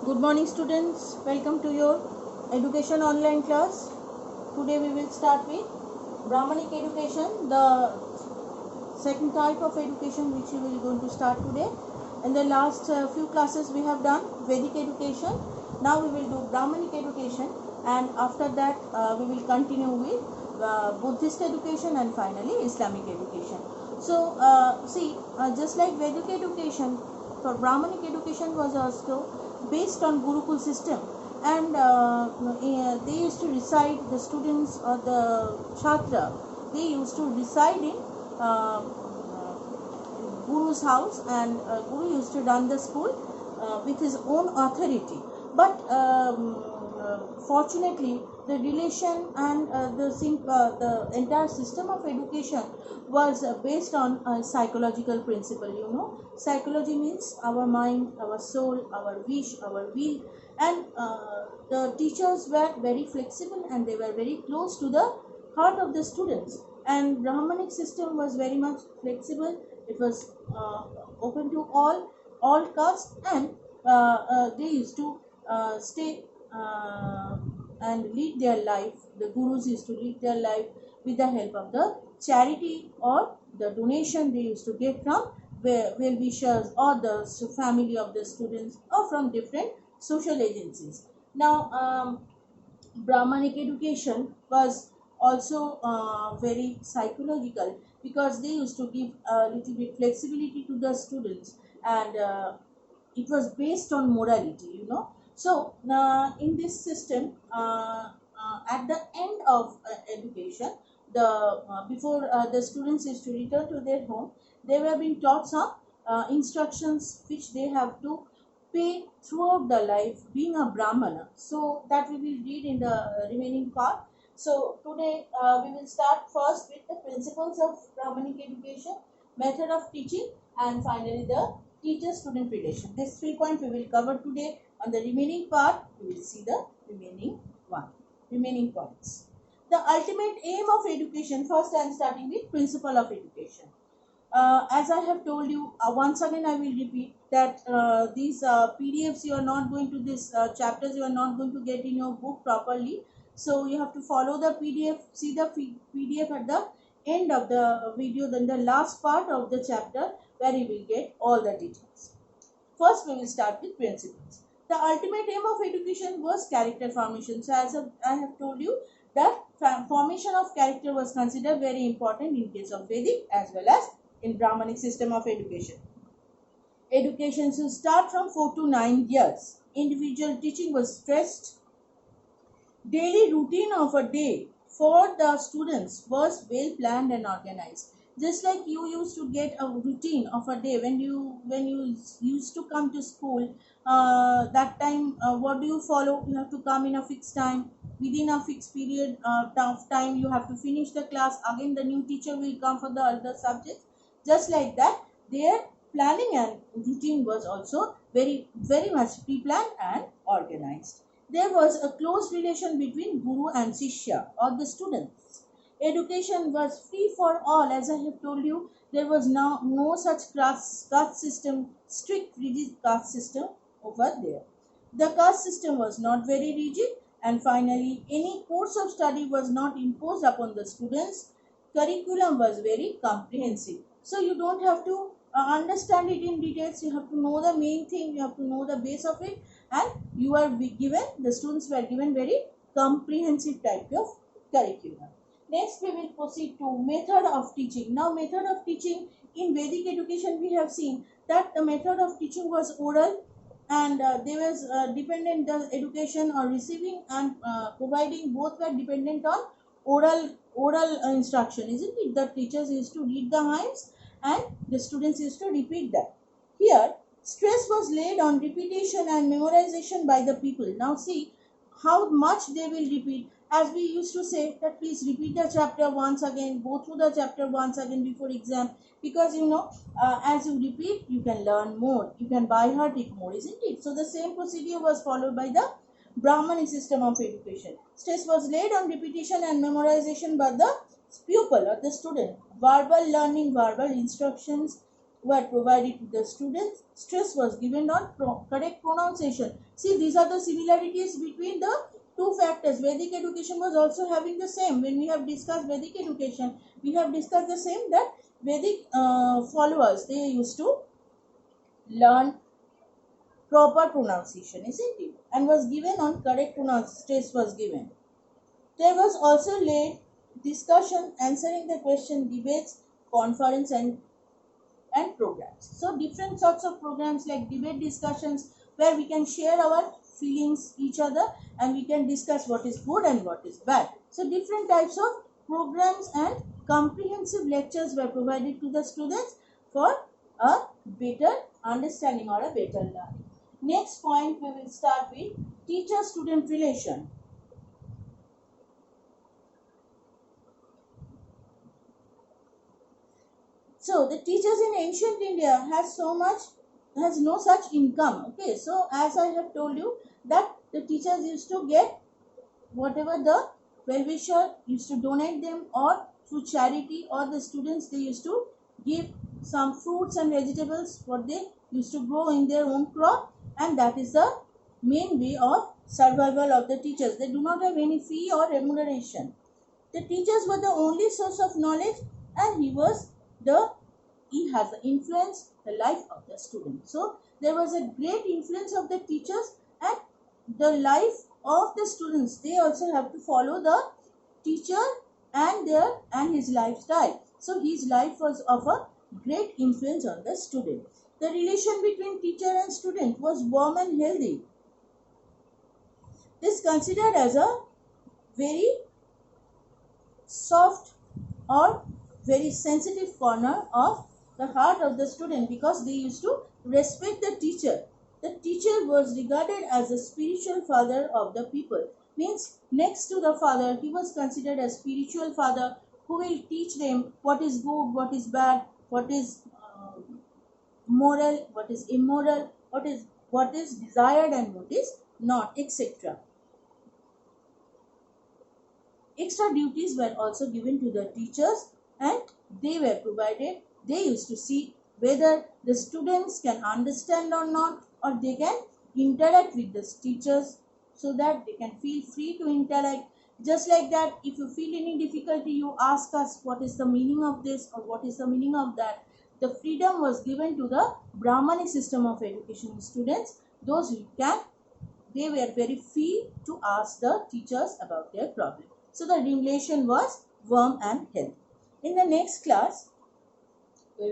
Good morning students, welcome to your education online class. Today we will start with Brahmanic education, the second type of education which we will going to start today. In the last few classes we have done Vedic education. Now we will do Brahmanic education, and after that we will continue with Buddhist education and finally Islamic education. So just like Vedic education, for Brahmanic education was also based on Gurukul system, and they used to reside, the students or the Chhatra, they used to reside in Guru's house, and Guru used to run the school with his own authority. But fortunately, the relation and the entire system of education was based on a psychological principle. You know, psychology means our mind, our soul, our wish, our will, and the teachers were very flexible and they were very close to the heart of the students. And Brahmanic system was very much flexible. It was open to all castes, and they used to stay and lead their life. The gurus used to lead their life with the help of the charity or the donation they used to get from well wishers or the family of the students or from different social agencies. Now, Brahmanic education was also very psychological, because they used to give a little bit flexibility to the students, and it was based on morality, you know. So in this system, at the end of education, the before the students used to return to their home, they were being taught some instructions which they have to pay throughout the life being a Brahmana. So that we will read in the remaining part. So today we will start first with the principles of Brahmanic education, method of teaching, and finally the teacher-student relation. These 3 points we will cover today. On the remaining part, we will see the remaining points. The ultimate aim of education. First, I am starting with principle of education. As I have told you, once again I will repeat that these PDFs you are not going to, this chapters you are not going to get in your book properly. So you have to follow the PDF, see the PDF at the end of the video, then the last part of the chapter where you will get all the details. First, we will start with principles. The ultimate aim of education was character formation. So as I have told you that formation of character was considered very important in case of Vedic as well as in Brahmanic system of education. Education should start from 4 to 9 years. Individual teaching was stressed. Daily routine of a day for the students was well planned and organized. Just like you used to get a routine of a day when you used to come to school, that time what do you follow? You have to come in a fixed time. Within a fixed period of time, you have to finish the class. Again, the new teacher will come for the other subjects. Just like that, their planning and routine was also very much pre-planned and organized. There was a close relation between Guru and Shishya or the students. Education was free for all. As I have told you, there was now no such caste system, strict rigid caste system over there. The caste system was not very rigid, and finally any course of study was not imposed upon the students. Curriculum was very comprehensive. So you don't have to understand it in details. You have to know the main thing, you have to know the base of it, and you are given, the students were given very comprehensive type of curriculum. Next, we will proceed to method of teaching. Now, method of teaching in Vedic education, we have seen that the method of teaching was oral, and they was dependent, the education or receiving and providing, both were dependent on oral instruction, isn't it? The teachers used to read the hymns and the students used to repeat that. Here, stress was laid on repetition and memorization by the people. Now see how much they will repeat. As we used to say that please repeat the chapter once again, go through the chapter once again before exam, because you know, as you repeat, you can learn more, you can by heart it more, isn't it? So the same procedure was followed by the Brahmanic system of education. Stress was laid on repetition and memorization by the pupil or the student. Verbal learning, verbal instructions were provided to the students. Stress was given on correct pronunciation. See, these are the similarities between the two factors. Vedic education was also having the same. When we have discussed Vedic education, we have discussed the same, that Vedic followers, they used to learn proper pronunciation, isn't it? And was given on correct pronunciation. Stress was given. There was also late discussion, answering the question, debates, conference, and programs. So different sorts of programs like debate discussions, where we can share our feelings each other and we can discuss what is good and what is bad. So different types of programs and comprehensive lectures were provided to the students for a better understanding or a better learning. Next point, we will start with teacher-student relation. So the teachers in ancient India has no such income. Okay, so as I have told you, that the teachers used to get whatever the well-wisher used to donate them, or through charity, or the students, they used to give some fruits and vegetables what they used to grow in their own crop, and that is the main way of survival of the teachers. They do not have any fee or remuneration. The teachers were the only source of knowledge, and he has influenced the life of the student. So there was a great influence of the teachers, and the life of the students, they also have to follow the teacher and his lifestyle. So his life was of a great influence on the student. The relation between teacher and student was warm and healthy. This considered as a very soft or very sensitive corner of the heart of the student, because they used to respect the teacher. The teacher was regarded as a spiritual father of the people. Means next to the father, he was considered as spiritual father who will teach them what is good, what is bad, what is moral, what is immoral, what is desired and what is not, etc. Extra duties were also given to the teachers, and they were provided. They used to see whether the students can understand or not, or they can interact with the teachers, so that they can feel free to interact. Just like that, if you feel any difficulty, you ask us what is the meaning of this or what is the meaning of that. The freedom was given to the Brahmanic system of education students. Those who can, they were very free to ask the teachers about their problem. So the relation was warm and healthy. In the next class, we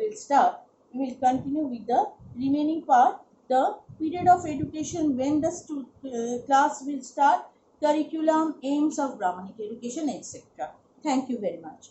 will continue with the remaining part, the period of education, when the class will start, curriculum, aims of Brahmanic education, etc. Thank you very much.